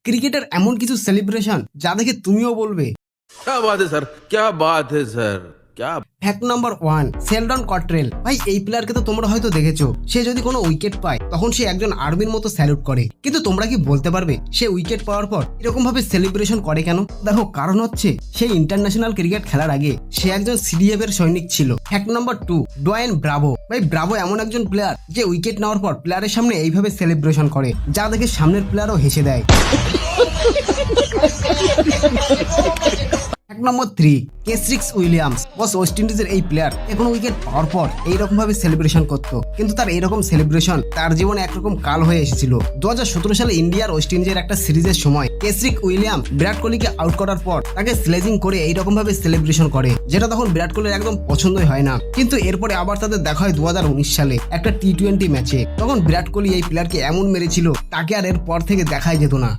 ক্রিকেটের এমন কিছু সেলিব্রেশন যা দেখে তুমিও বলবে क्या बात है सर, क्या बात है सर, क्या। Fact number 1, Sheldon Cottrell. ভাই এই প্লেয়ারকে তো তোমরা হয়তো দেখেছো, সে যদি কোনো উইকেট পায় তখন সে একজন আর্মির মতো স্যালুট করে। কিন্তু তোমরা কি বলতে পারবে সে উইকেট পাওয়ার পর এরকম ভাবে সেলিব্রেশন করে কেন? দেখো, কারণ হচ্ছে সেই ইন্টারন্যাশনাল ক্রিকেট খেলার আগে সে একজন সিডিএফ এর সৈনিক ছিল। Fact number 2, Dwayne Bravo. ভাই ব্রাভো এমন একজন প্লেয়ার যে উইকেট নেওয়ার পর প্লেয়ারের সামনে এইভাবে সেলিব্রেশন করে যা দেখে সামনের প্লেয়ারও হেসে দেয়। Fact number 3, Kesrick Williams. Boss West ইন্ডিজের এই প্লেয়ার কোনো উইকেট পাওয়ার পর এইরকম ভাবে সেলিব্রেশন করতো, কিন্তু তার এইরকম সেলিব্রেশন তার জীবনে একরকম কাল হয়ে এসেছিল। 2017 সালে ইন্ডিয়ার ওয়েস্ট ইন্ডিজের একটা সিরিজের সময় কেসরিক উইলিয়াম বিরাট কোহলিকে আউট করার পর তাকে স্লেজিং করে এইরকম ভাবে সেলিব্রেশন করে, যেটা তখন বিরাট কোহলির একদম পছন্দই হয় না। কিন্তু এরপরে আবার তাদের দেখা হয় 2019 সালে একটা T20 ম্যাচে। তখন বিরাট কোহলি এই প্লেয়ারকে এমন মেরেছিল তাকে আর এর পর থেকে দেখাই যেত না।